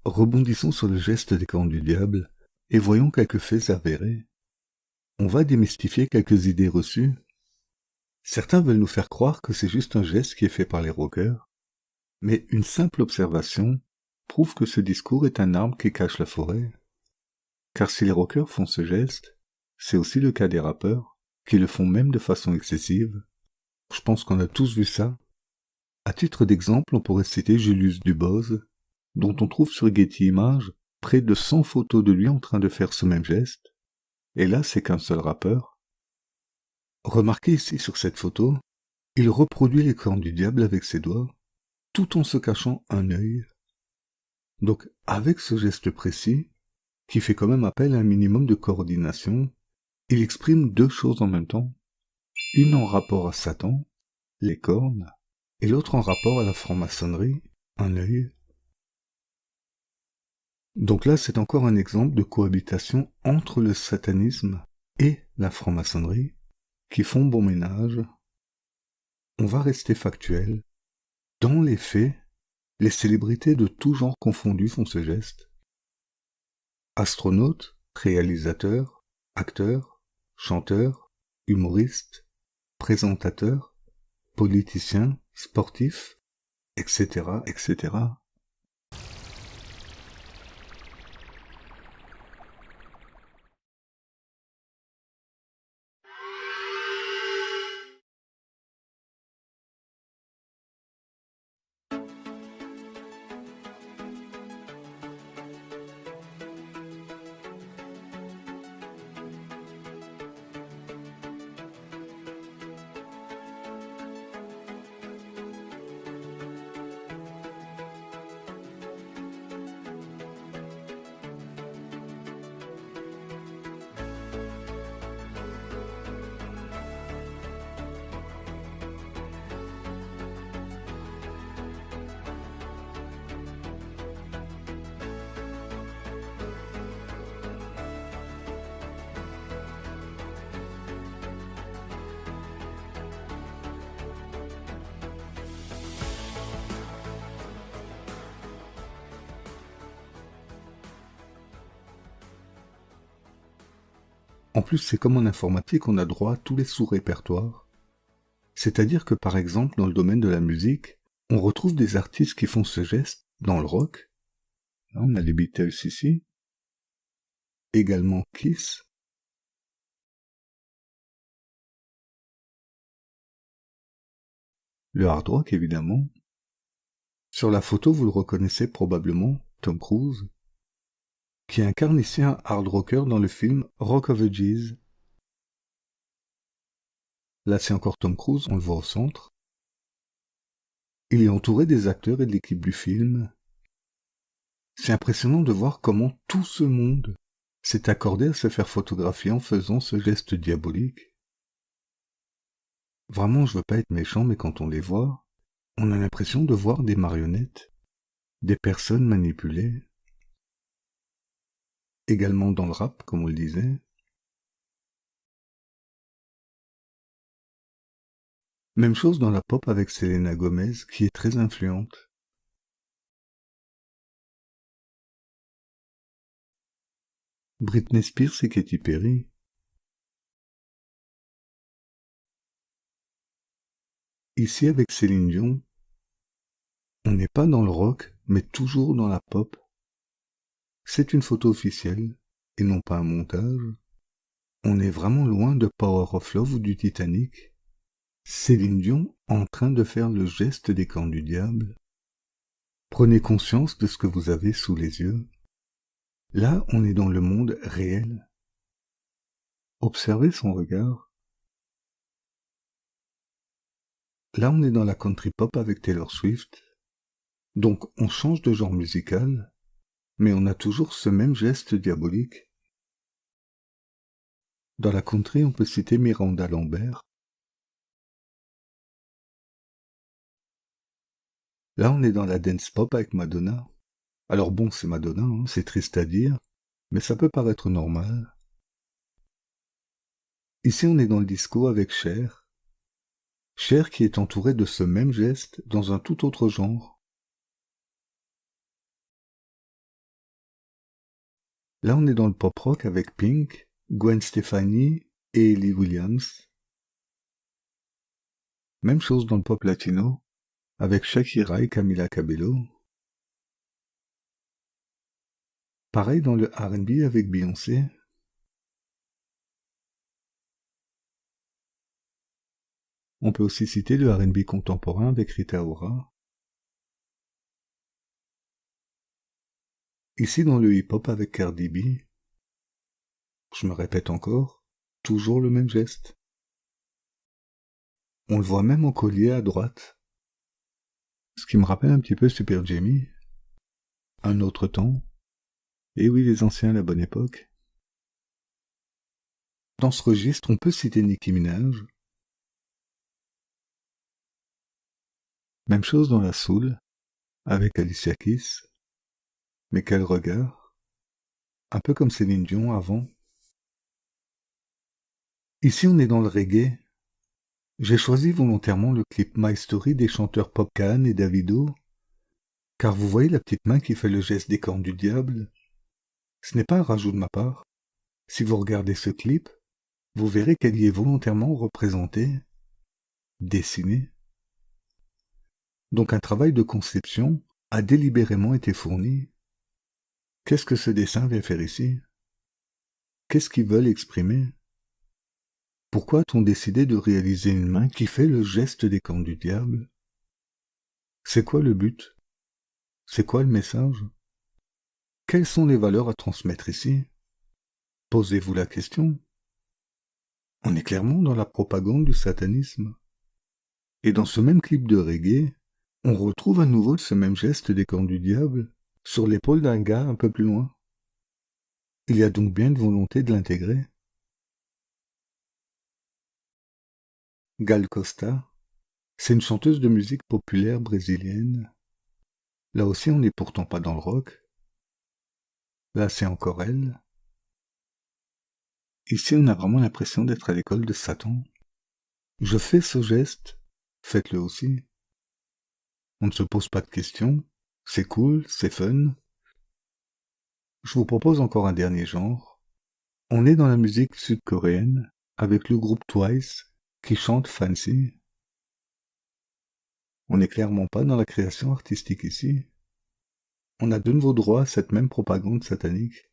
Rebondissons sur le geste des cornes du diable et voyons quelques faits avérés. On va démystifier quelques idées reçues. Certains veulent nous faire croire que c'est juste un geste qui est fait par les rockers, mais une simple observation prouve que ce discours est un arbre qui cache la forêt. Car si les rockers font ce geste, c'est aussi le cas des rappeurs, qui le font même de façon excessive. Je pense qu'on a tous vu ça. À titre d'exemple, on pourrait citer Julius Duboz, dont on trouve sur Getty Images près de 100 photos de lui en train de faire ce même geste. Et là, c'est qu'un seul rappeur. Remarquez ici sur cette photo, il reproduit les cornes du diable avec ses doigts, tout en se cachant un œil. Donc, avec ce geste précis, qui fait quand même appel à un minimum de coordination, il exprime deux choses en même temps, une en rapport à Satan, les cornes, et l'autre en rapport à la franc-maçonnerie, un œil. Donc là, c'est encore un exemple de cohabitation entre le satanisme et la franc-maçonnerie, qui font bon ménage. On va rester factuel. Dans les faits, les célébrités de tout genre confondus font ce geste. Astronautes, réalisateurs, acteurs, chanteurs, humoristes, présentateurs, politiciens, sportifs, etc., etc. En plus, c'est comme en informatique, on a droit à tous les sous-répertoires. C'est-à-dire que par exemple, dans le domaine de la musique, on retrouve des artistes qui font ce geste dans le rock. Là, on a les Beatles ici. Également Kiss. Le hard rock, évidemment. Sur la photo, vous le reconnaissez probablement, Tom Cruise, qui incarne ici un hard rocker dans le film Rock of Ages. Là, c'est encore Tom Cruise, on le voit au centre. Il est entouré des acteurs et de l'équipe du film. C'est impressionnant de voir comment tout ce monde s'est accordé à se faire photographier en faisant ce geste diabolique. Vraiment, je veux pas être méchant, mais quand on les voit, on a l'impression de voir des marionnettes, des personnes manipulées. Également dans le rap, comme on le disait. Même chose dans la pop avec Selena Gomez, qui est très influente. Britney Spears et Katy Perry. Ici avec Céline Dion, on n'est pas dans le rock, mais toujours dans la pop. C'est une photo officielle, et non pas un montage. On est vraiment loin de Power of Love ou du Titanic. Céline Dion en train de faire le geste des cornes du diable. Prenez conscience de ce que vous avez sous les yeux. Là, on est dans le monde réel. Observez son regard. Là, on est dans la country pop avec Taylor Swift. Donc, on change de genre musical, mais on a toujours ce même geste diabolique. Dans la country, on peut citer Miranda Lambert. Là, on est dans la dance pop avec Madonna. Alors bon, c'est Madonna, hein, c'est triste à dire, mais ça peut paraître normal. Ici, on est dans le disco avec Cher. Cher qui est entouré de ce même geste dans un tout autre genre. Là, on est dans le pop-rock avec Pink, Gwen Stefani et Ellie Williams. Même chose dans le pop latino, avec Shakira et Camila Cabello. Pareil dans le R&B avec Beyoncé. On peut aussi citer le R&B contemporain avec Rita Ora. Ici dans le hip-hop avec Cardi B. Je me répète encore, toujours le même geste. On le voit même en collier à droite. Ce qui me rappelle un petit peu Super Jamie. Un autre temps. Et oui, les anciens, la bonne époque. Dans ce registre, on peut citer Nicki Minaj. Même chose dans la soul, avec Alicia Keys. Mais quel regard. Un peu comme Céline Dion avant. Ici, on est dans le reggae. J'ai choisi volontairement le clip My Story des chanteurs Popcaan et Davido, car vous voyez la petite main qui fait le geste des cornes du diable. Ce n'est pas un rajout de ma part. Si vous regardez ce clip, vous verrez qu'elle y est volontairement représentée, dessinée. Donc un travail de conception a délibérément été fourni. Qu'est-ce que ce dessin vient faire ici? Qu'est-ce qu'ils veulent exprimer? Pourquoi a-t-on décidé de réaliser une main qui fait le geste des cornes du diable? C'est quoi le but? C'est quoi le message? Quelles sont les valeurs à transmettre ici? Posez-vous la question. On est clairement dans la propagande du satanisme. Et dans ce même clip de reggae, on retrouve à nouveau ce même geste des cornes du diable sur l'épaule d'un gars un peu plus loin. Il y a donc bien une volonté de l'intégrer. Gal Costa, c'est une chanteuse de musique populaire brésilienne. Là aussi, on n'est pourtant pas dans le rock. Là, c'est encore elle. Ici, on a vraiment l'impression d'être à l'école de Satan. Je fais ce geste, faites-le aussi. On ne se pose pas de questions, c'est cool, c'est fun. Je vous propose encore un dernier genre. On est dans la musique sud-coréenne, avec le groupe Twice, qui chante Fancy. On n'est clairement pas dans la création artistique ici. On a de nouveau droit à cette même propagande satanique.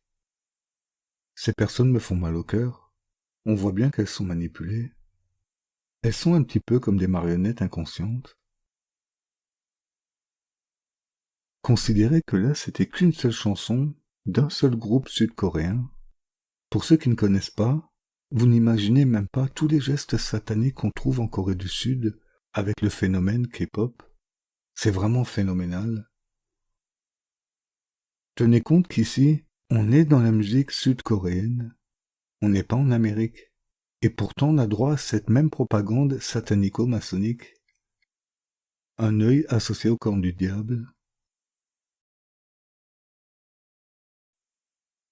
Ces personnes me font mal au cœur. On voit bien qu'elles sont manipulées. Elles sont un petit peu comme des marionnettes inconscientes. Considérez que là, c'était qu'une seule chanson d'un seul groupe sud-coréen. Pour ceux qui ne connaissent pas, vous n'imaginez même pas tous les gestes sataniques qu'on trouve en Corée du Sud avec le phénomène K-pop. C'est vraiment phénoménal. Tenez compte qu'ici, on est dans la musique sud-coréenne. On n'est pas en Amérique. Et pourtant, on a droit à cette même propagande satanico-maçonnique. Un œil associé au corps du diable.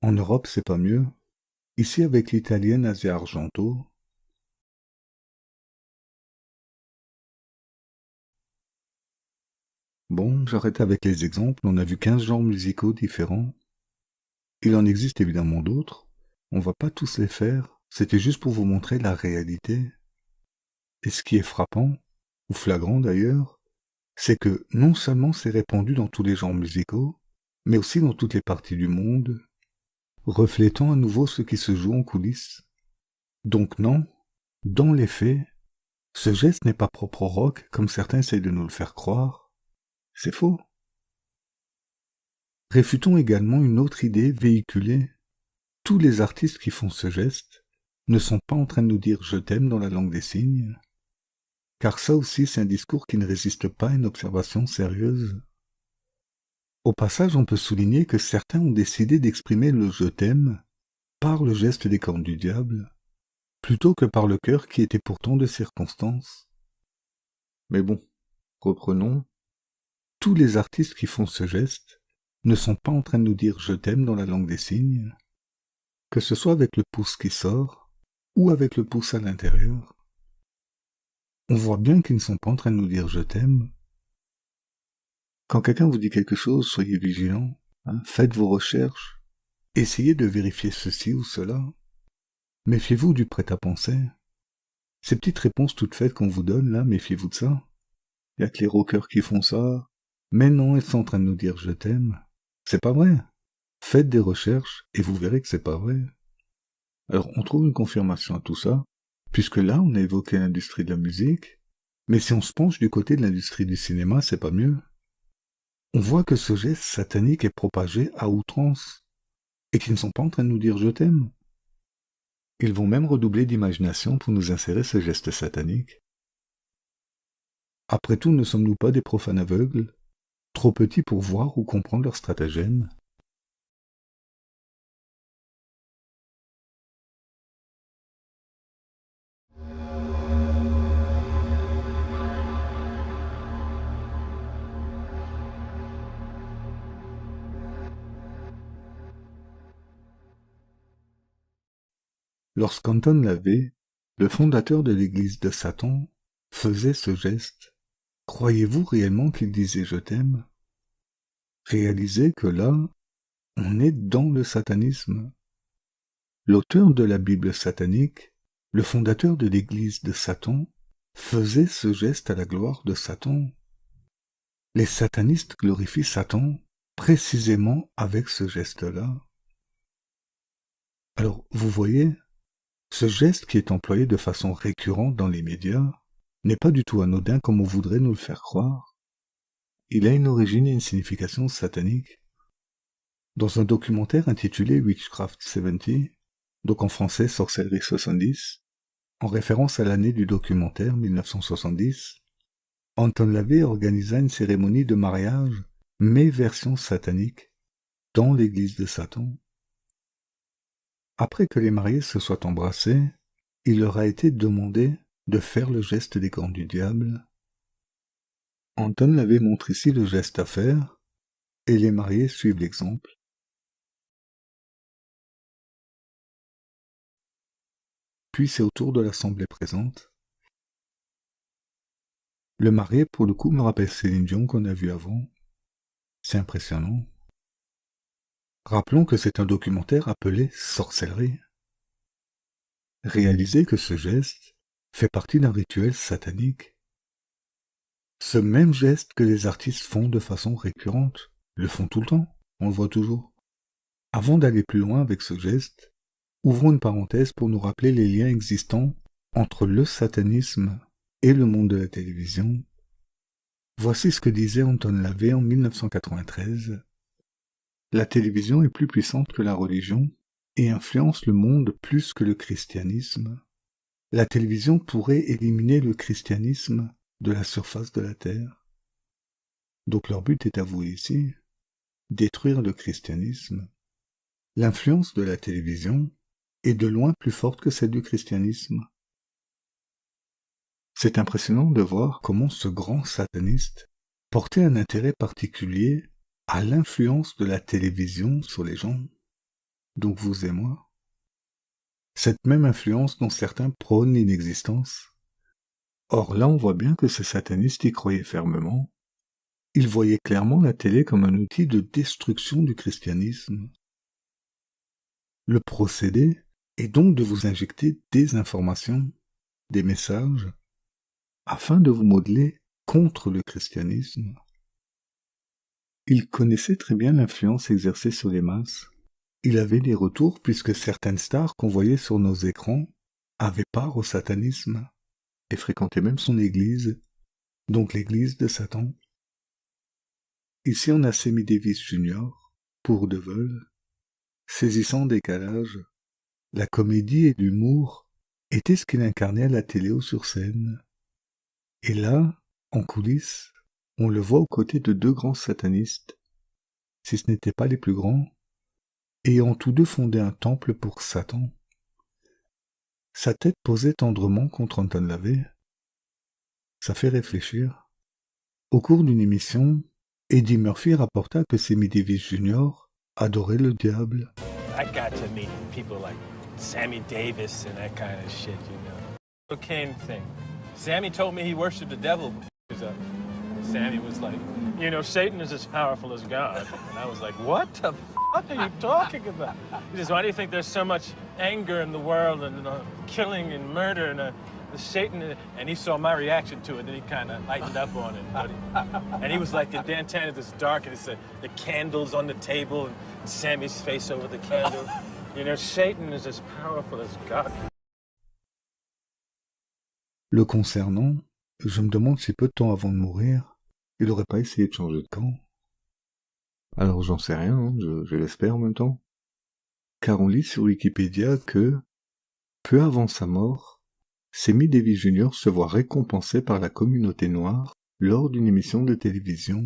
En Europe, c'est pas mieux. Ici, avec l'italienne Asia Argento, bon, j'arrête avec les exemples, on a vu 15 genres musicaux différents. Il en existe évidemment d'autres, on va pas tous les faire, c'était juste pour vous montrer la réalité. Et ce qui est frappant, ou flagrant d'ailleurs, c'est que non seulement c'est répandu dans tous les genres musicaux, mais aussi dans toutes les parties du monde, reflétant à nouveau ce qui se joue en coulisses. Donc non, dans les faits, ce geste n'est pas propre au rock comme certains essayent de nous le faire croire. C'est faux. Réfutons également une autre idée véhiculée. Tous les artistes qui font ce geste ne sont pas en train de nous dire « je t'aime » dans la langue des signes, car ça aussi c'est un discours qui ne résiste pas à une observation sérieuse. Au passage, on peut souligner que certains ont décidé d'exprimer le « je t'aime » par le geste des cornes du diable, plutôt que par le cœur qui était pourtant de circonstance. Mais bon, reprenons. Tous les artistes qui font ce geste ne sont pas en train de nous dire « je t'aime » dans la langue des signes, que ce soit avec le pouce qui sort ou avec le pouce à l'intérieur. On voit bien qu'ils ne sont pas en train de nous dire « je t'aime ». Quand quelqu'un vous dit quelque chose, soyez vigilant, faites vos recherches, Essayez de vérifier ceci ou cela. Méfiez-vous du prêt-à-penser. Ces petites réponses toutes faites qu'on vous donne, là, méfiez-vous de ça. Il y a que les rockers qui font ça. Mais non, ils sont en train de nous dire « je t'aime ». C'est pas vrai. Faites des recherches et vous verrez que c'est pas vrai. Alors, on trouve une confirmation à tout ça, puisque là, on a évoqué l'industrie de la musique, mais si on se penche du côté de l'industrie du cinéma, c'est pas mieux. On voit que ce geste satanique est propagé à outrance, et qu'ils ne sont pas en train de nous dire « je t'aime ». Ils vont même redoubler d'imagination pour nous insérer ce geste satanique. Après tout, ne sommes-nous pas des profanes aveugles, trop petits pour voir ou comprendre leur stratagème? Lorsqu'Anton LaVey, le fondateur de l'église de Satan, faisait ce geste, croyez-vous réellement qu'il disait « je t'aime » ? Réalisez que là, on est dans le satanisme. L'auteur de la Bible satanique, le fondateur de l'église de Satan, faisait ce geste à la gloire de Satan. Les satanistes glorifient Satan précisément avec ce geste-là. Alors, vous voyez, ce geste qui est employé de façon récurrente dans les médias n'est pas du tout anodin comme on voudrait nous le faire croire. Il a une origine et une signification satanique. Dans un documentaire intitulé Witchcraft 70, donc en français Sorcellerie 70, en référence à l'année du documentaire 1970, Anton LaVey organisa une cérémonie de mariage, mais version satanique, dans l'église de Satan. Après que les mariés se soient embrassés, il leur a été demandé de faire le geste des gants du diable. Anton LaVey montre ici le geste à faire, et les mariés suivent l'exemple. Puis c'est au tour de l'assemblée présente. Le marié, pour le coup, me rappelle Céline Dion qu'on a vu avant. C'est impressionnant. Rappelons que c'est un documentaire appelé Sorcellerie. Réalisez que ce geste fait partie d'un rituel satanique. Ce même geste que les artistes font de façon récurrente, le font tout le temps, on le voit toujours. Avant d'aller plus loin avec ce geste, ouvrons une parenthèse pour nous rappeler les liens existants entre le satanisme et le monde de la télévision. Voici ce que disait Anton LaVey en 1993. La télévision est plus puissante que la religion et influence le monde plus que le christianisme. La télévision pourrait éliminer le christianisme de la surface de la Terre. Donc leur but est avoué ici, détruire le christianisme. L'influence de la télévision est de loin plus forte que celle du christianisme. C'est impressionnant de voir comment ce grand sataniste portait un intérêt particulier à l'influence de la télévision sur les gens, donc vous et moi. Cette même influence dont certains prônent l'inexistence. Or là on voit bien que ce sataniste y croyait fermement. Il voyait clairement la télé comme un outil de destruction du christianisme. Le procédé est donc de vous injecter des informations, des messages, afin de vous modeler contre le christianisme. Il connaissait très bien l'influence exercée sur les masses. Il avait des retours puisque certaines stars qu'on voyait sur nos écrans avaient part au satanisme et fréquentaient même son église, donc l'église de Satan. Ici on a Sammy Davis Jr., pour de vol, saisissant décalage. La comédie et l'humour étaient ce qu'il incarnait à la télé ou sur scène. Et là, en coulisses, on le voit aux côtés de deux grands satanistes, si ce n'étaient pas les plus grands, ayant tous deux fondé un temple pour Satan. Sa tête posée tendrement contre Anton LaVey. Ça fait réfléchir. Au cours d'une émission, Eddie Murphy rapporta que Sammy Davis Jr. adorait le diable. I got to meet people like Sammy Davis and that kind of shit, you know. Cocaine thing. Sammy told me he worshipped the devil. Sammy was like, you know, Satan is as powerful as God. And I was like, what the f***? What are you talking about? He says, why do you think there's so much anger in the world and killing and murder and the Satan? And he saw my reaction to it, and he kind of lightened up on it. And he was like, the Dan Tanner, this dark, and it's the candles on the table and Sammy's face over the candle. You know, Satan is as powerful as God. Le concernant, je me demande si peu de temps avant de mourir, il n'aurait pas essayé de changer de camp. Alors j'en sais rien, hein, je l'espère en même temps. Car on lit sur Wikipédia que, peu avant sa mort, Sammy Davis Jr. se voit récompensé par la communauté noire lors d'une émission de télévision.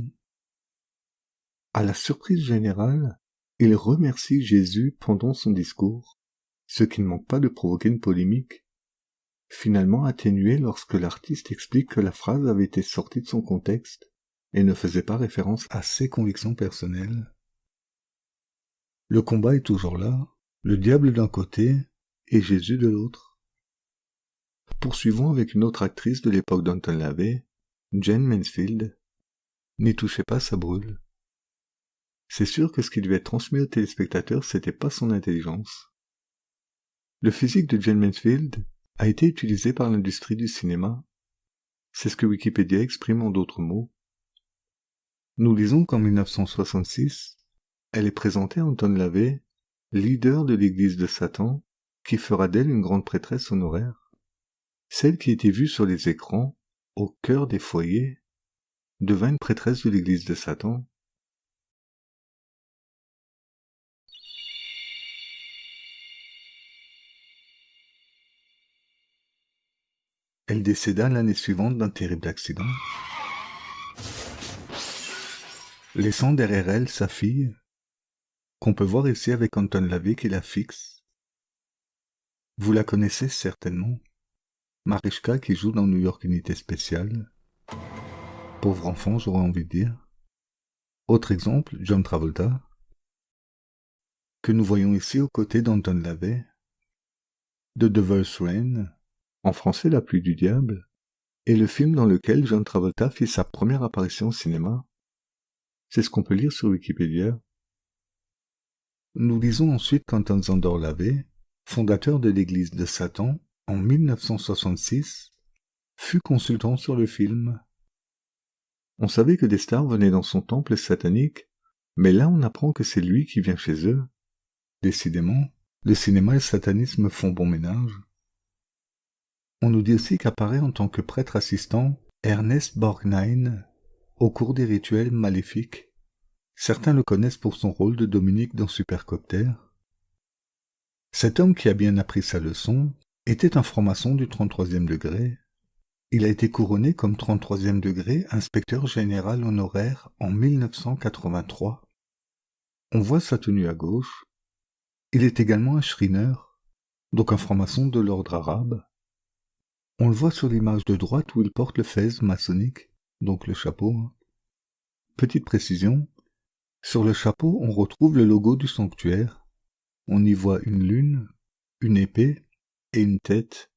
À la surprise générale, il remercie Jésus pendant son discours, ce qui ne manque pas de provoquer une polémique, finalement atténuée lorsque l'artiste explique que la phrase avait été sortie de son contexte et ne faisait pas référence à ses convictions personnelles. Le combat est toujours là, le diable d'un côté et Jésus de l'autre. Poursuivons avec une autre actrice de l'époque d'Anton LaVey, Jayne Mansfield. N'y touchez pas, ça brûle. C'est sûr que ce qui devait être transmis aux téléspectateurs, c'était pas son intelligence. Le physique de Jayne Mansfield a été utilisé par l'industrie du cinéma. C'est ce que Wikipédia exprime en d'autres mots. Nous lisons qu'en 1966, elle est présentée à Anton LaVey, leader de l'église de Satan, qui fera d'elle une grande prêtresse honoraire. Celle qui était vue sur les écrans, au cœur des foyers, devint une prêtresse de l'église de Satan. Elle décéda l'année suivante d'un terrible accident, laissant derrière elle sa fille, qu'on peut voir ici avec Anton LaVey qui la fixe. Vous la connaissez certainement, Marischka qui joue dans New York Unité Spéciale. Pauvre enfant, j'aurais envie de dire. Autre exemple, John Travolta, que nous voyons ici aux côtés d'Anton LaVey. The Devil's Reign, en français La pluie du diable, est le film dans lequel John Travolta fit sa première apparition au cinéma. C'est ce qu'on peut lire sur Wikipédia. Nous lisons ensuite qu'Anton Szandor LaVey, fondateur de l'église de Satan, en 1966, fut consultant sur le film. On savait que des stars venaient dans son temple satanique, mais là on apprend que c'est lui qui vient chez eux. Décidément, le cinéma et le satanisme font bon ménage. On nous dit aussi qu'apparaît en tant que prêtre assistant Ernest Borgnine au cours des rituels maléfiques. Certains le connaissent pour son rôle de Dominique dans Supercopter. Cet homme qui a bien appris sa leçon était un franc-maçon du 33e degré. Il a été couronné comme 33e degré inspecteur général honoraire en 1983. On voit sa tenue à gauche. Il est également un Shriner, donc un franc-maçon de l'ordre arabe. On le voit sur l'image de droite où il porte le fez maçonnique, donc le chapeau. Petite précision, sur le chapeau on retrouve le logo du sanctuaire. On y voit une lune, une épée et une tête.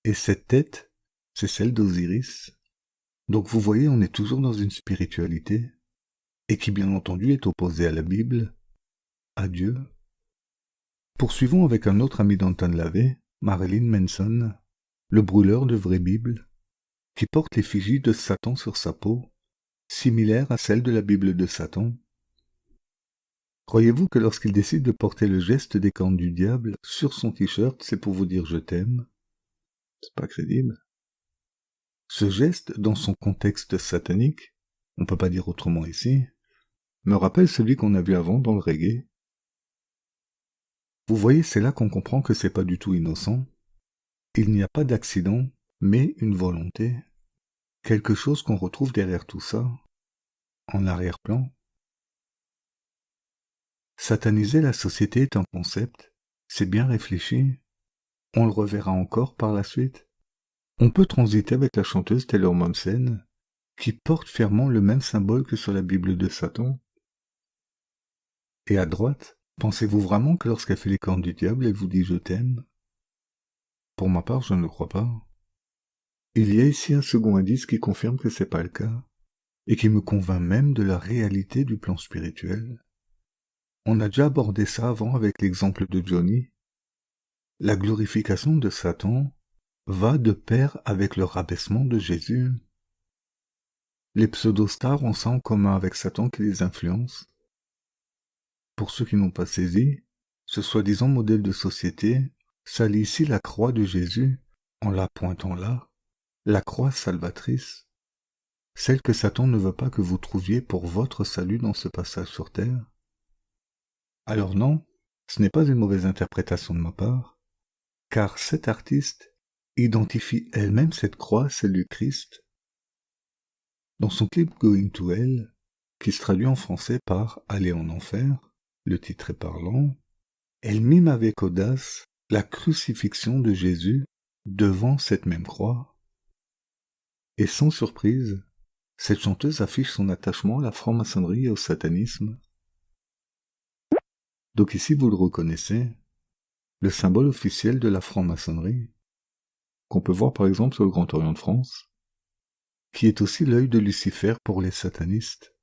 Et cette tête, c'est celle d'Osiris. Donc vous voyez, on est toujours dans une spiritualité, et qui bien entendu est opposée à la Bible, à Dieu. Poursuivons avec un autre ami d'Anton LaVey, Marilyn Manson, le brûleur de vraie Bible, qui porte l'effigie de Satan sur sa peau, similaire à celle de la Bible de Satan. Croyez-vous que lorsqu'il décide de porter le geste des cornes du diable sur son t-shirt, c'est pour vous dire je t'aime? C'est pas crédible. Ce geste, dans son contexte satanique, on peut pas dire autrement ici, me rappelle celui qu'on a vu avant dans le reggae. Vous voyez, c'est là qu'on comprend que c'est pas du tout innocent. Il n'y a pas d'accident, mais une volonté. Quelque chose qu'on retrouve derrière tout ça, en arrière-plan. Sataniser la société est un concept, c'est bien réfléchi. On le reverra encore par la suite. On peut transiter avec la chanteuse Taylor Momsen, qui porte fièrement le même symbole que sur la Bible de Satan. Et à droite, pensez-vous vraiment que lorsqu'elle fait les cornes du diable, elle vous dit « je t'aime » ? Pour ma part, je ne le crois pas. Il y a ici un second indice qui confirme que c'est pas le cas, et qui me convainc même de la réalité du plan spirituel. On a déjà abordé ça avant avec l'exemple de Johnny. La glorification de Satan va de pair avec le rabaissement de Jésus. Les pseudo-stars ont ça en commun avec Satan qui les influence. Pour ceux qui n'ont pas saisi, ce soi-disant modèle de société salit ici la croix de Jésus en la pointant là, la croix salvatrice, celle que Satan ne veut pas que vous trouviez pour votre salut dans ce passage sur terre. Alors non, ce n'est pas une mauvaise interprétation de ma part, car cette artiste identifie elle-même cette croix, celle du Christ. Dans son clip Going to Hell, qui se traduit en français par Aller en enfer, le titre est parlant, elle mime avec audace la crucifixion de Jésus devant cette même croix. Et sans surprise, cette chanteuse affiche son attachement à la franc-maçonnerie et au satanisme. Donc ici vous le reconnaissez, le symbole officiel de la franc-maçonnerie, qu'on peut voir par exemple sur le Grand Orient de France, qui est aussi l'œil de Lucifer pour les satanistes.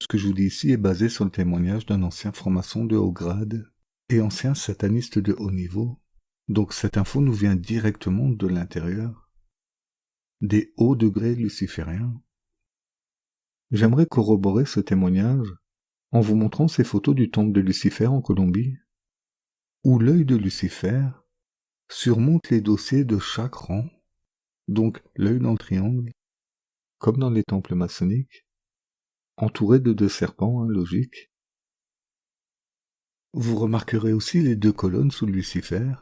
Ce que je vous dis ici est basé sur le témoignage d'un ancien franc-maçon de haut grade et ancien sataniste de haut niveau, donc cette info nous vient directement de l'intérieur, des hauts degrés lucifériens. J'aimerais corroborer ce témoignage en vous montrant ces photos du temple de Lucifer en Colombie, où l'œil de Lucifer surmonte les dossiers de chaque rang, donc l'œil dans le triangle, comme dans les temples maçonniques, entouré de 2 serpents, logique. Vous remarquerez aussi les 2 colonnes sous Lucifer.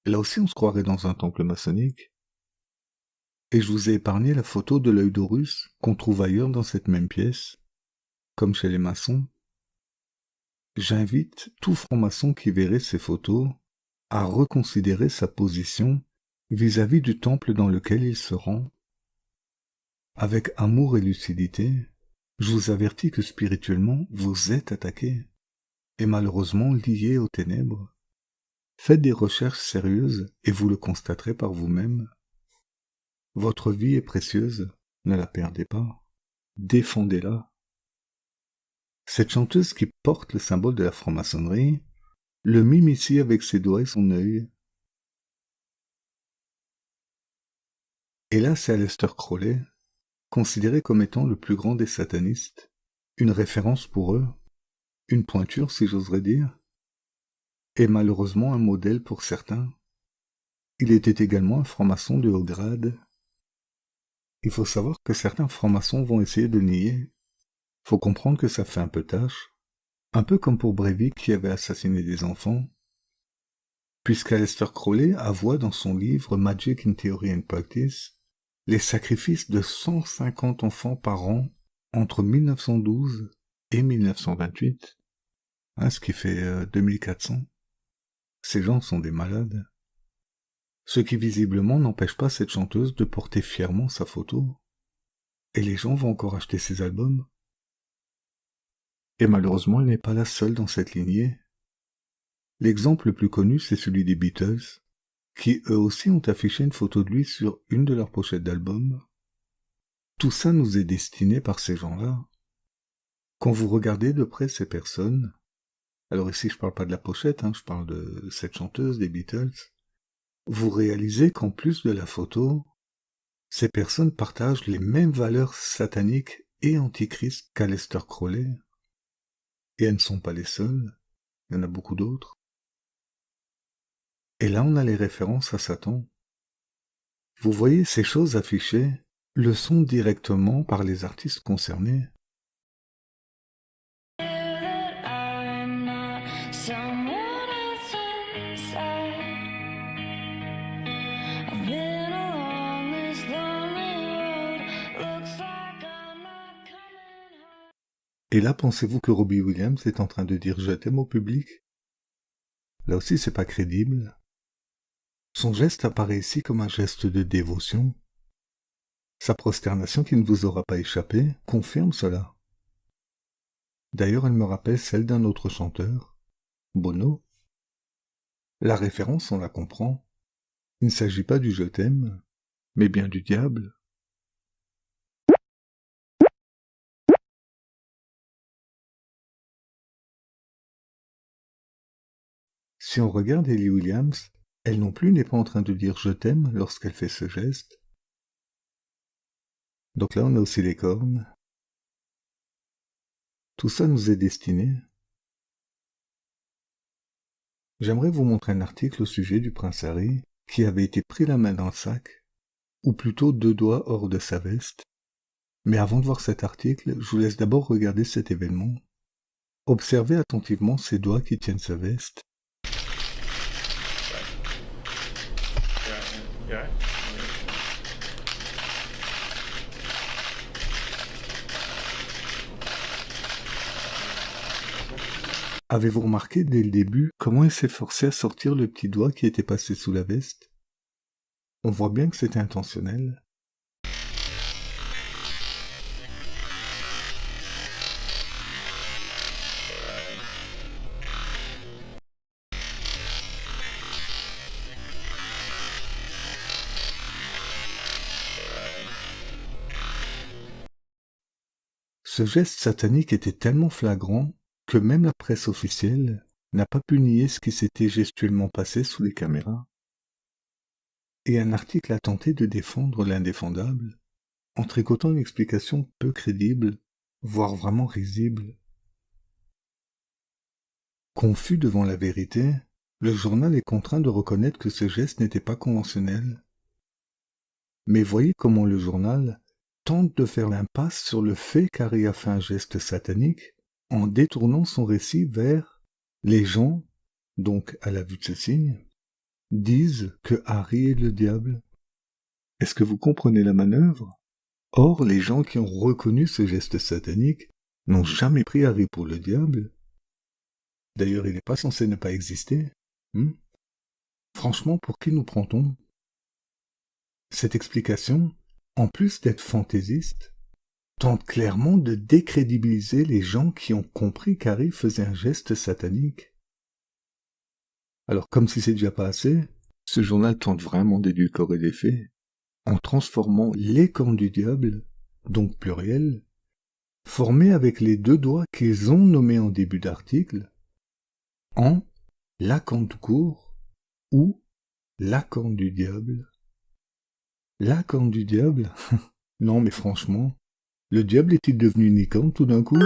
Là aussi on se croirait dans un temple maçonnique. Et je vous ai épargné la photo de l'œil d'Horus qu'on trouve ailleurs dans cette même pièce, comme chez les maçons. J'invite tout franc-maçon qui verrait ces photos à reconsidérer sa position vis-à-vis du temple dans lequel il se rend. Avec amour et lucidité, je vous avertis que spirituellement vous êtes attaqué, et malheureusement lié aux ténèbres. Faites des recherches sérieuses et vous le constaterez par vous-même. Votre vie est précieuse, ne la perdez pas, défendez-la. Cette chanteuse qui porte le symbole de la franc-maçonnerie le mime ici avec ses doigts et son œil. Et là, c'est Aleister Crowley, considéré comme étant le plus grand des satanistes, une référence pour eux, une pointure si j'oserais dire, et malheureusement un modèle pour certains. Il était également un franc-maçon de haut grade. Il faut savoir que certains francs-maçons vont essayer de nier. Faut comprendre que ça fait un peu tâche, un peu comme pour Breivik qui avait assassiné des enfants, puisqu'Aleister Crowley avoua dans son livre Magic in Theory and Practice les sacrifices de 150 enfants par an entre 1912 et 1928, ce qui fait 2400. Ces gens sont des malades. Ce qui visiblement n'empêche pas cette chanteuse de porter fièrement sa photo. Et les gens vont encore acheter ses albums. Et malheureusement, elle n'est pas la seule dans cette lignée. L'exemple le plus connu, c'est celui des Beatles, qui eux aussi ont affiché une photo de lui sur une de leurs pochettes d'albums. Tout ça nous est destiné par ces gens-là. Quand vous regardez de près ces personnes, alors ici je parle pas de la pochette, je parle de cette chanteuse des Beatles, vous réalisez qu'en plus de la photo, ces personnes partagent les mêmes valeurs sataniques et antichristes qu'Aleister Crowley. Et elles ne sont pas les seules, il y en a beaucoup d'autres. Et là on a les références à Satan. Vous voyez, ces choses affichées le sont directement par les artistes concernés. Et là, pensez-vous que Robbie Williams est en train de dire « je t'aime » au public? Là aussi, c'est pas crédible. Son geste apparaît ici comme un geste de dévotion. Sa prosternation qui ne vous aura pas échappé confirme cela. D'ailleurs, elle me rappelle celle d'un autre chanteur, Bono. La référence, on la comprend. Il ne s'agit pas du « je t'aime », mais bien du diable. Si on regarde Ellie Williams, elle non plus n'est pas en train de dire « je t'aime » lorsqu'elle fait ce geste. Donc là, on a aussi les cornes. Tout ça nous est destiné. J'aimerais vous montrer un article au sujet du prince Harry, qui avait été pris la main dans le sac, ou plutôt 2 doigts hors de sa veste. Mais avant de voir cet article, je vous laisse d'abord regarder cet événement. Observez attentivement ces doigts qui tiennent sa veste. Avez-vous remarqué dès le début comment il s'est forcé à sortir le petit doigt qui était passé sous la veste? On voit bien que c'était intentionnel. Ce geste satanique était tellement flagrant que même la presse officielle n'a pas pu nier ce qui s'était gestuellement passé sous les caméras. Et un article a tenté de défendre l'indéfendable, en tricotant une explication peu crédible, voire vraiment risible. Confus devant la vérité, le journal est contraint de reconnaître que ce geste n'était pas conventionnel. Mais voyez comment le journal tente de faire l'impasse sur le fait qu'Harry a fait un geste satanique en détournant son récit vers les gens, donc à la vue de ce signe, disent que Harry est le diable. Est-ce que vous comprenez la manœuvre? Or, les gens qui ont reconnu ce geste satanique n'ont jamais pris Harry pour le diable. D'ailleurs, il n'est pas censé ne pas exister. Franchement, pour qui nous prend-on? Cette explication, en plus d'être fantaisiste, tente clairement de décrédibiliser les gens qui ont compris qu'Harry faisait un geste satanique. Alors, comme si c'est déjà pas assez, ce journal tente vraiment d'édulcorer les faits, en transformant les cornes du diable, donc pluriel, formés avec les 2 doigts qu'ils ont nommés en début d'article, en la corne tout court ou la corne du diable. La corne du diable? Non mais franchement, le diable est-il devenu une licorne tout d'un coup?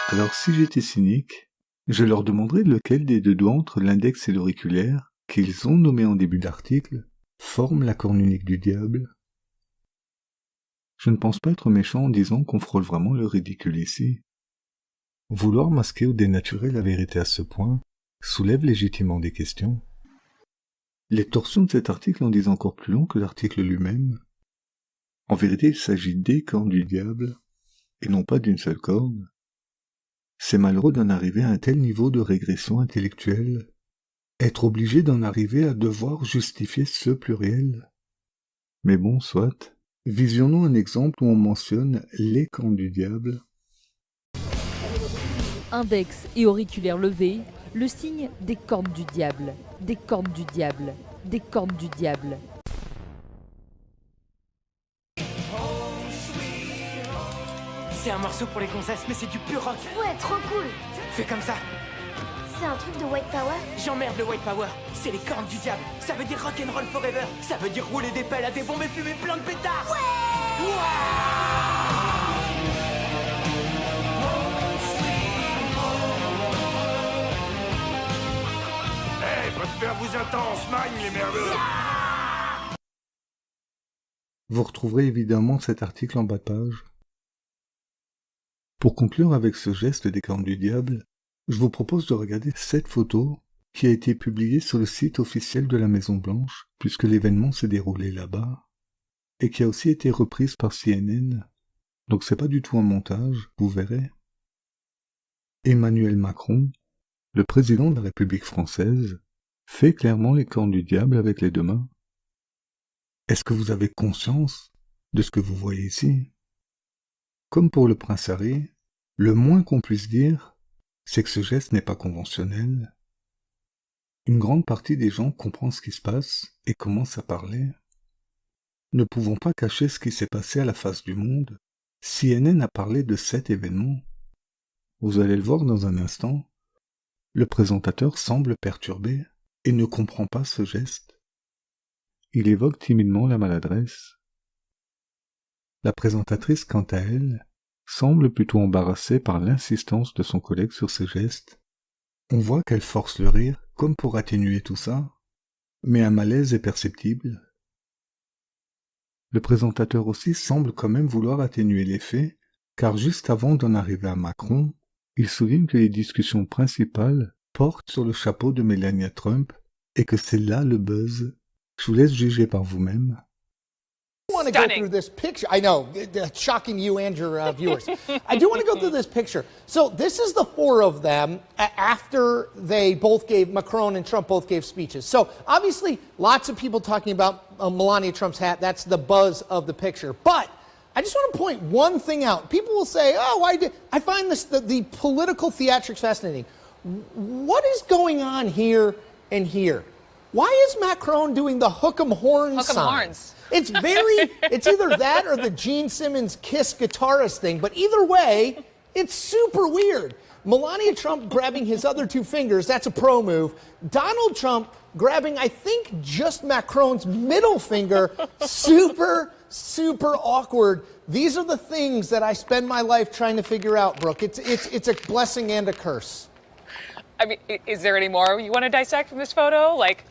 Alors si j'étais cynique, je leur demanderais lequel des 2 doigts entre l'index et l'auriculaire, qu'ils ont nommé en début d'article, forme la corne unique du diable. Je ne pense pas être méchant en disant qu'on frôle vraiment le ridicule ici. Vouloir masquer ou dénaturer la vérité à ce point soulève légitimement des questions. Les torsions de cet article en disent encore plus long que l'article lui-même. En vérité, il s'agit des cornes du diable, et non pas d'une seule corne. C'est malheureux d'en arriver à un tel niveau de régression intellectuelle, être obligé d'en arriver à devoir justifier ce pluriel. Mais bon, soit. Visionnons un exemple où on mentionne les cornes du diable. Index et auriculaire levé, le signe des cornes du diable, des cornes du diable, des cornes du diable. C'est un morceau pour les gonzesses, mais c'est du pur rock. Ouais, trop cool. Fais comme ça. C'est un truc de white power? J'emmerde le white power. C'est les cornes du diable. Ça veut dire rock'n'roll forever. Ça veut dire rouler des pelles à des bombes et fumer plein de pétards. Ouais. Hey, votre père vous attend, on se magne les merdeux. Vous retrouverez évidemment cet article en bas de page. Pour conclure avec ce geste des cornes du diable, je vous propose de regarder cette photo qui a été publiée sur le site officiel de la Maison Blanche, puisque l'événement s'est déroulé là-bas, et qui a aussi été reprise par CNN, donc c'est pas du tout un montage, vous verrez. Emmanuel Macron, le président de la République française, fait clairement les cornes du diable avec les 2 mains. Est-ce que vous avez conscience de ce que vous voyez ici? Comme pour le prince Harry, le moins qu'on puisse dire, c'est que ce geste n'est pas conventionnel. Une grande partie des gens comprend ce qui se passe et commence à parler. Ne pouvons pas cacher ce qui s'est passé à la face du monde. CNN a parlé de cet événement. Vous allez le voir dans un instant. Le présentateur semble perturbé et ne comprend pas ce geste. Il évoque timidement la maladresse. La présentatrice, quant à elle, semble plutôt embarrassée par l'insistance de son collègue sur ce geste. On voit qu'elle force le rire, comme pour atténuer tout ça, mais un malaise est perceptible. Le présentateur aussi semble quand même vouloir atténuer l'effet, car juste avant d'en arriver à Macron, il souligne que les discussions principales portent sur le chapeau de Melania Trump et que c'est là le buzz. Je vous laisse juger par vous-même. I want to go through this picture. I know, shocking you and your viewers. I do want to go through this picture. So this is the four of them after they both gave, Macron and Trump both gave speeches. So obviously lots of people talking about Melania Trump's hat. That's the buzz of the picture. But I just want to point one thing out. People will say, oh, I find this the political theatrics fascinating. What is going on here and here? Why is Macron doing the hook 'em horns sign? Horns. It's either that or the Gene Simmons Kiss guitarist thing, but either way, it's super weird. Melania Trump grabbing his other two fingers, that's a pro move. Donald Trump grabbing, I think, just Macron's middle finger, super awkward. These are the things that I spend my life trying to figure out, Brooke. It's a blessing and a curse. I mean, is there any more you want to dissect from this photo? Like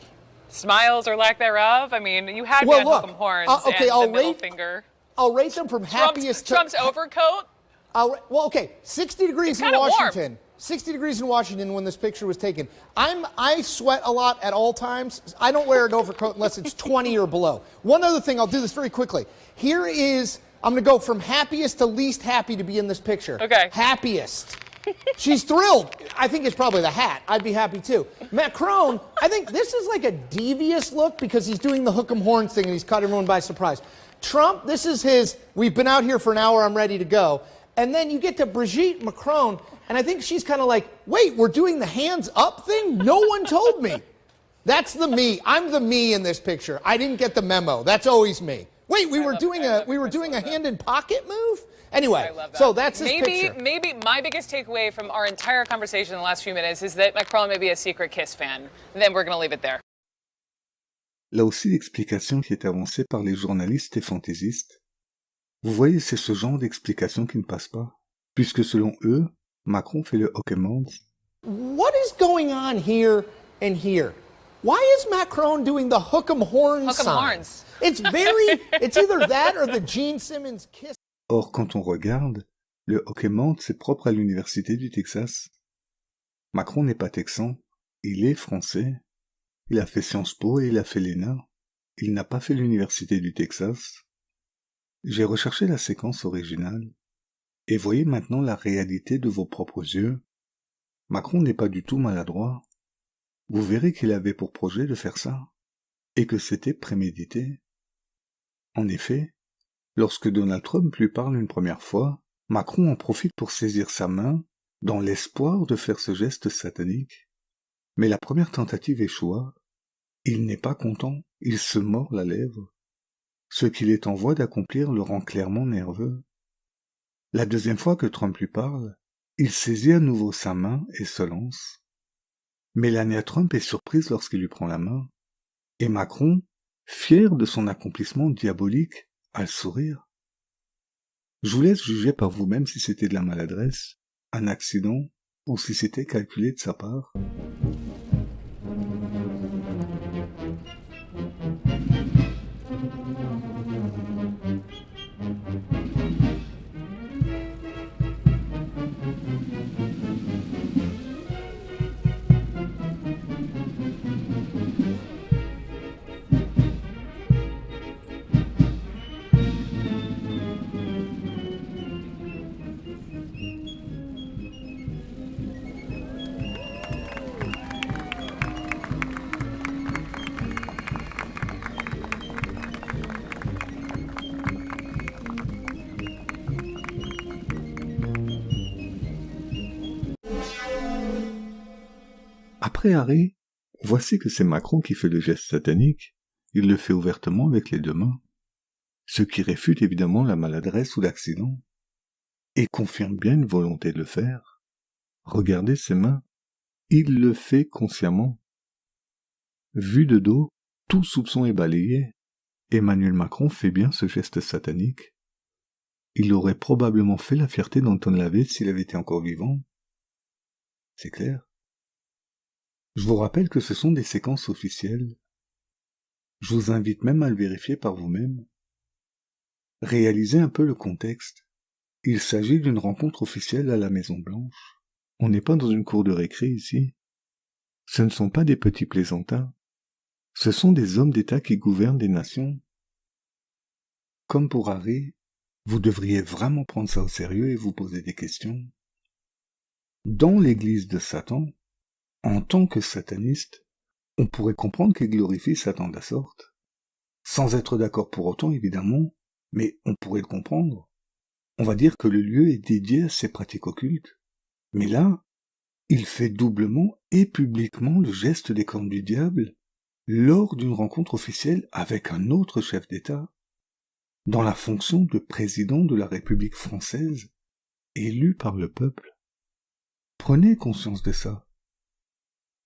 smiles or lack thereof? I mean, you had me on hook 'em horns okay, and the middle finger. I'll rate them from happiest to... Trump's overcoat? Well, okay, 60 degrees in Washington. 60 degrees in Washington when this picture was taken. I sweat a lot at all times. I don't wear an overcoat unless it's 20 or below. One other thing, I'll do this very quickly. Here is, I'm going to go from happiest to least happy to be in this picture. Okay. Happiest. She's thrilled. I think it's probably the hat. I'd be happy too. Macron, I think this is like a devious look because he's doing the hook 'em horns thing and he's caught everyone by surprise. Trump, this is his, we've been out here for an hour, I'm ready to go. And then you get to Brigitte Macron, and I think she's kind of like, wait, we're doing the hands up thing? No one told me. That's the me. I'm the me in this picture. I didn't get the memo. That's always me. Wait, we were doing a hand in pocket move? Anyway, so that's this picture. Maybe my biggest takeaway from our entire conversation in the last few minutes is that Macron may be a secret Kiss fan. And then we're going to leave it there. Là aussi, l'explication qui est avancée par les journalistes et fantaisistes. Vous voyez, c'est ce genre d'explication qui ne passe pas. Puisque selon eux, Macron fait le hook 'em horns. What is going on here and here? Why is Macron doing the hook 'em horns Hook 'em sign? horns. It's either that or the Gene Simmons Kiss. Or, quand on regarde, le hook 'em horns c'est propre à l'université du Texas. Macron n'est pas texan, il est français. Il a fait Sciences Po et il a fait l'ENA. Il n'a pas fait l'université du Texas. J'ai recherché la séquence originale. Et voyez maintenant la réalité de vos propres yeux. Macron n'est pas du tout maladroit. Vous verrez qu'il avait pour projet de faire ça. Et que c'était prémédité. En effet, lorsque Donald Trump lui parle une première fois, Macron en profite pour saisir sa main dans l'espoir de faire ce geste satanique. Mais la première tentative échoua. Il n'est pas content, il se mord la lèvre. Ce qu'il est en voie d'accomplir le rend clairement nerveux. La deuxième fois que Trump lui parle, il saisit à nouveau sa main et se lance. Melania Trump est surprise lorsqu'il lui prend la main. Et Macron, fier de son accomplissement diabolique, a le sourire. Je vous laisse juger par vous-même si c'était de la maladresse, un accident, ou si c'était calculé de sa part. Après Harry, voici que c'est Macron qui fait le geste satanique. Il le fait ouvertement avec les deux mains. Ce qui réfute évidemment la maladresse ou l'accident. Et confirme bien une volonté de le faire. Regardez ses mains. Il le fait consciemment. Vu de dos, tout soupçon est balayé. Emmanuel Macron fait bien ce geste satanique. Il aurait probablement fait la fierté d'Anton Lavey s'il avait été encore vivant. C'est clair. Je vous rappelle que ce sont des séquences officielles. Je vous invite même à le vérifier par vous-même. Réalisez un peu le contexte. Il s'agit d'une rencontre officielle à la Maison-Blanche. On n'est pas dans une cour de récré ici. Ce ne sont pas des petits plaisantins. Ce sont des hommes d'État qui gouvernent des nations. Comme pour Harry, vous devriez vraiment prendre ça au sérieux et vous poser des questions. Dans l'église de Satan, en tant que sataniste, on pourrait comprendre qu'il glorifie Satan de la sorte. Sans être d'accord pour autant, évidemment, mais on pourrait le comprendre. On va dire que le lieu est dédié à ces pratiques occultes. Mais là, il fait doublement et publiquement le geste des cornes du diable lors d'une rencontre officielle avec un autre chef d'État, dans la fonction de président de la République française, élu par le peuple. Prenez conscience de ça.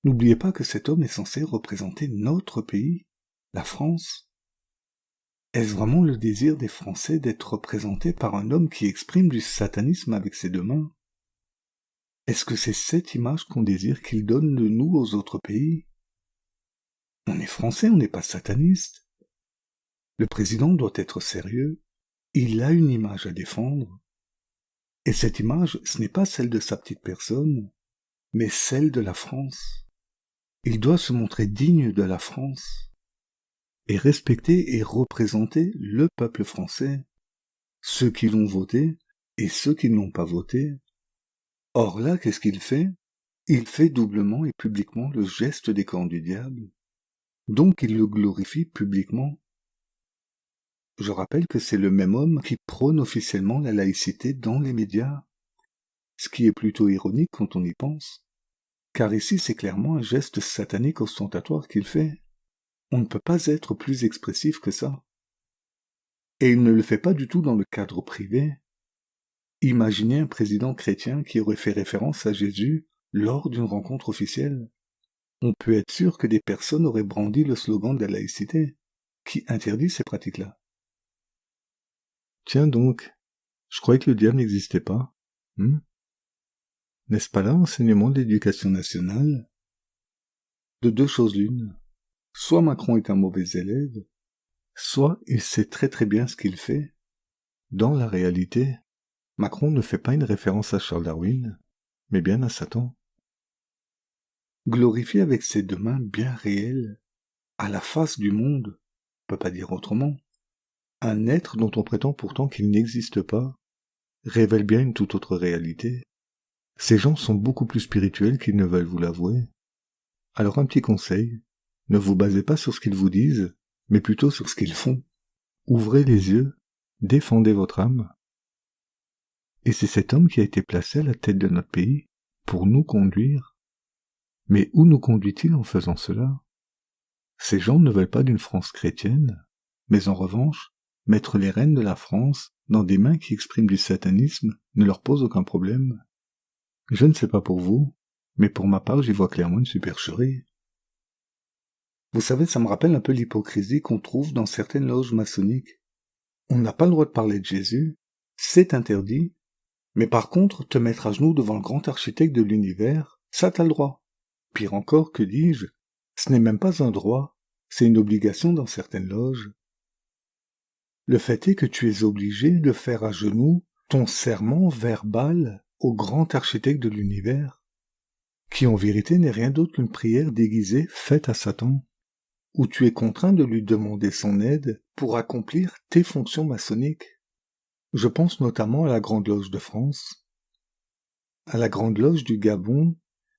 N'oubliez pas que cet homme est censé représenter notre pays, la France. Est-ce vraiment le désir des Français d'être représentés par un homme qui exprime du satanisme avec ses deux mains? Est-ce que c'est cette image qu'on désire qu'il donne de nous aux autres pays? On est Français, on n'est pas sataniste. Le président doit être sérieux. Il a une image à défendre. Et cette image, ce n'est pas celle de sa petite personne, mais celle de la France. Il doit se montrer digne de la France et respecter et représenter le peuple français, ceux qui l'ont voté et ceux qui ne l'ont pas voté. Or là, qu'est-ce qu'il fait? Il fait doublement et publiquement le geste des cornes du diable. Donc il le glorifie publiquement. Je rappelle que c'est le même homme qui prône officiellement la laïcité dans les médias, ce qui est plutôt ironique quand on y pense, car ici c'est clairement un geste satanique ostentatoire qu'il fait. On ne peut pas être plus expressif que ça. Et il ne le fait pas du tout dans le cadre privé. Imaginez un président chrétien qui aurait fait référence à Jésus lors d'une rencontre officielle. On peut être sûr que des personnes auraient brandi le slogan de la laïcité, qui interdit ces pratiques-là. Tiens donc, je croyais que le diable n'existait pas. N'est-ce pas là l'enseignement de l'éducation nationale? De deux choses l'une. Soit Macron est un mauvais élève, soit il sait très très bien ce qu'il fait. Dans la réalité, Macron ne fait pas une référence à Charles Darwin, mais bien à Satan. Glorifier avec ses deux mains bien réelles, à la face du monde, on peut pas dire autrement, un être dont on prétend pourtant qu'il n'existe pas, révèle bien une toute autre réalité. Ces gens sont beaucoup plus spirituels qu'ils ne veulent vous l'avouer. Alors un petit conseil, ne vous basez pas sur ce qu'ils vous disent, mais plutôt sur ce qu'ils font. Ouvrez les yeux, défendez votre âme. Et c'est cet homme qui a été placé à la tête de notre pays pour nous conduire. Mais où nous conduit-il en faisant cela? Ces gens ne veulent pas d'une France chrétienne, mais en revanche, mettre les rênes de la France dans des mains qui expriment du satanisme ne leur pose aucun problème. Je ne sais pas pour vous, mais pour ma part j'y vois clairement une supercherie. Vous savez, ça me rappelle un peu l'hypocrisie qu'on trouve dans certaines loges maçonniques. On n'a pas le droit de parler de Jésus, c'est interdit, mais par contre, te mettre à genoux devant le grand architecte de l'univers, ça t'as le droit. Pire encore, que dis-je, ce n'est même pas un droit, c'est une obligation dans certaines loges. Le fait est que tu es obligé de faire à genoux ton serment verbal au grand architecte de l'univers, qui en vérité n'est rien d'autre qu'une prière déguisée faite à Satan, où tu es contraint de lui demander son aide pour accomplir tes fonctions maçonniques. Je pense notamment à la Grande Loge de France, à la Grande Loge du Gabon,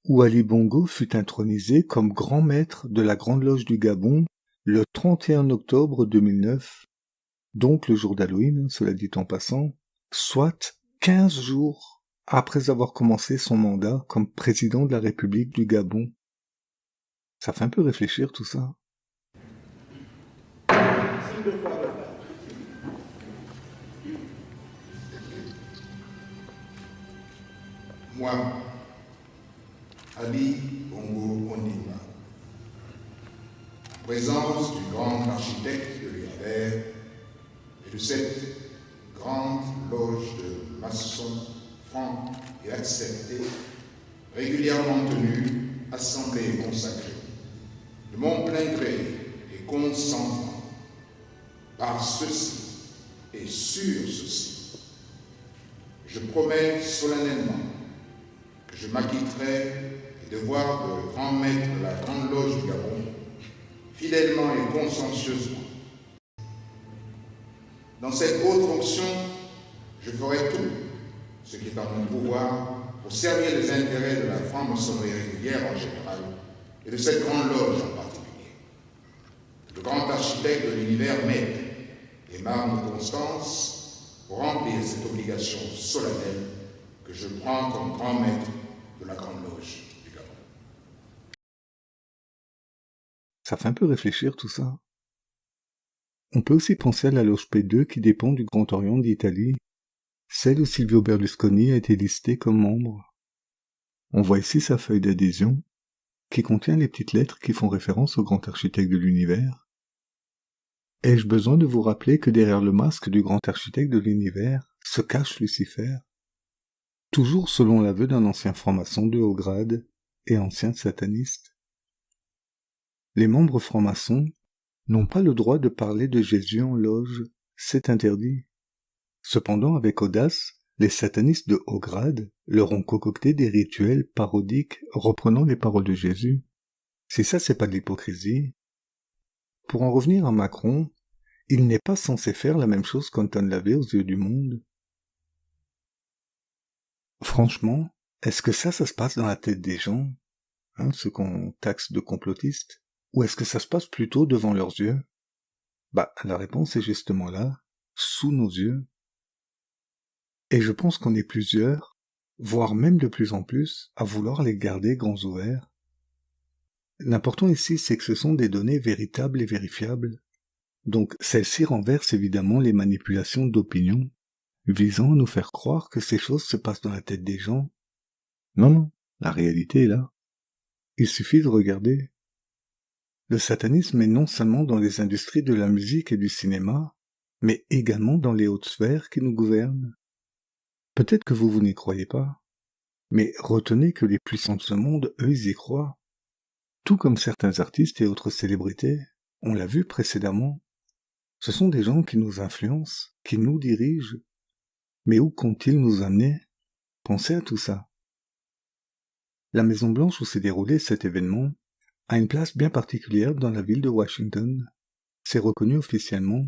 où Ali Bongo fut intronisé comme grand maître de la Grande Loge du Gabon le 31 octobre 2009, donc le jour d'Halloween, cela dit en passant, soit 15 jours après avoir commencé son mandat comme président de la République du Gabon. Ça fait un peu réfléchir tout ça. Moi, Ali Bongo Ondimba. En présence du grand architecte de l'univers et de cette grande loge de maçons francs et acceptés, régulièrement tenue, assemblée et consacrée, de mon plein gré et consentement, par ceci et sur ceci, je promets solennellement que je m'acquitterai des devoirs de grand maître de la Grande Loge du Gabon, fidèlement et consciencieusement. Dans cette haute fonction, je ferai tout ce qui est en mon pouvoir pour servir les intérêts de la franc-maçonnerie régulière en général et de cette Grande Loge en particulier. Le grand architecte de l'univers m'aide et m'arme de constance pour remplir cette obligation solennelle que je prends comme grand maître de la Grande Loge du Gabon. Ça fait un peu réfléchir tout ça. On peut aussi penser à la loge P2 qui dépend du Grand Orient d'Italie, celle où Silvio Berlusconi a été listé comme membre. On voit ici sa feuille d'adhésion, qui contient les petites lettres qui font référence au grand architecte de l'univers. Ai-je besoin de vous rappeler que derrière le masque du grand architecte de l'univers se cache Lucifer, toujours selon l'aveu d'un ancien franc-maçon de haut grade et ancien sataniste? Les membres francs-maçons n'ont pas le droit de parler de Jésus en loge, c'est interdit. Cependant, avec audace, les satanistes de haut grade leur ont concocté des rituels parodiques reprenant les paroles de Jésus. Si ça, c'est pas de l'hypocrisie. Pour en revenir à Macron, il n'est pas censé faire la même chose qu'Anton Lavey aux yeux du monde. Franchement, est-ce que ça se passe dans la tête des gens, ceux qu'on taxe de complotistes, ou est-ce que ça se passe plutôt devant leurs yeux? La réponse est justement là, sous nos yeux. Et je pense qu'on est plusieurs, voire même de plus en plus, à vouloir les garder grands ouverts. L'important ici, c'est que ce sont des données véritables et vérifiables. Donc celles-ci renversent évidemment les manipulations d'opinion, visant à nous faire croire que ces choses se passent dans la tête des gens. Non, la réalité est là. Il suffit de regarder. Le satanisme est non seulement dans les industries de la musique et du cinéma, mais également dans les hautes sphères qui nous gouvernent. Peut-être que vous n'y croyez pas, mais retenez que les puissants de ce monde, eux, ils y croient. Tout comme certains artistes et autres célébrités, on l'a vu précédemment. Ce sont des gens qui nous influencent, qui nous dirigent. Mais où comptent-ils nous amener? Pensez à tout ça. La Maison Blanche où s'est déroulé cet événement a une place bien particulière dans la ville de Washington. C'est reconnu officiellement.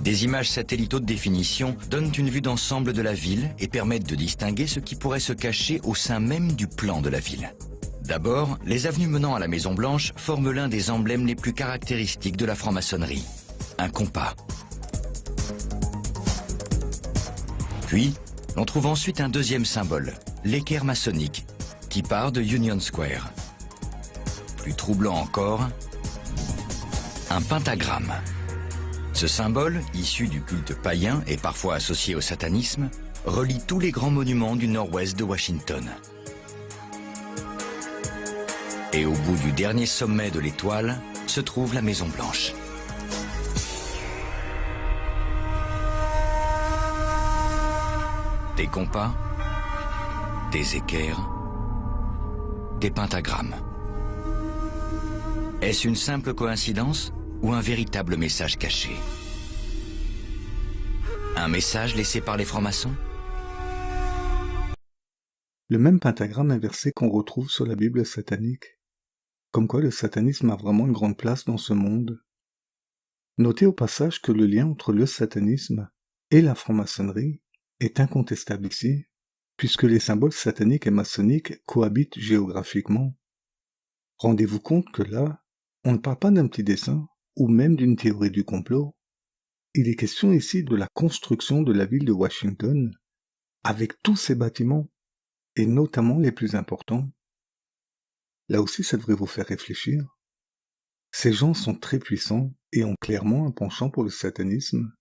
Des images satellites haute définition donnent une vue d'ensemble de la ville et permettent de distinguer ce qui pourrait se cacher au sein même du plan de la ville. D'abord, les avenues menant à la Maison Blanche forment l'un des emblèmes les plus caractéristiques de la franc-maçonnerie, un compas. Puis, on trouve ensuite un deuxième symbole, l'équerre maçonnique, qui part de Union Square. Plus troublant encore, un pentagramme. Ce symbole, issu du culte païen et parfois associé au satanisme, relie tous les grands monuments du nord-ouest de Washington. Et au bout du dernier sommet de l'étoile se trouve la Maison Blanche. Des compas, des équerres, des pentagrammes. Est-ce une simple coïncidence ou un véritable message caché? Un message laissé par les francs-maçons? Le même pentagramme inversé qu'on retrouve sur la Bible satanique. Comme quoi le satanisme a vraiment une grande place dans ce monde. Notez au passage que le lien entre le satanisme et la franc-maçonnerie est incontestable ici, puisque les symboles sataniques et maçonniques cohabitent géographiquement. Rendez-vous compte que là, on ne parle pas d'un petit dessin, ou même d'une théorie du complot. Il est question ici de la construction de la ville de Washington, avec tous ses bâtiments, et notamment les plus importants. Là aussi, ça devrait vous faire réfléchir. Ces gens sont très puissants et ont clairement un penchant pour le satanisme.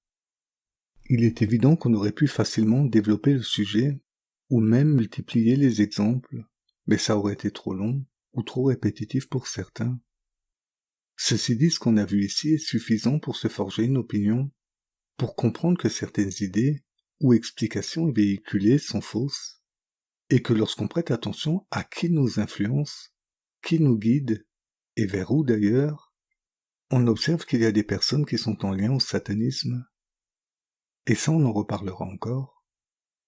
Il est évident qu'on aurait pu facilement développer le sujet ou même multiplier les exemples, mais ça aurait été trop long ou trop répétitif pour certains. Ceci dit, ce qu'on a vu ici est suffisant pour se forger une opinion, pour comprendre que certaines idées ou explications véhiculées sont fausses, et que lorsqu'on prête attention à qui nous influence, qui nous guide, et vers où d'ailleurs, on observe qu'il y a des personnes qui sont en lien au satanisme. Et ça, on en reparlera encore.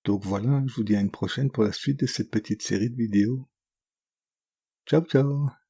Donc voilà, je vous dis à une prochaine pour la suite de cette petite série de vidéos. Ciao ciao!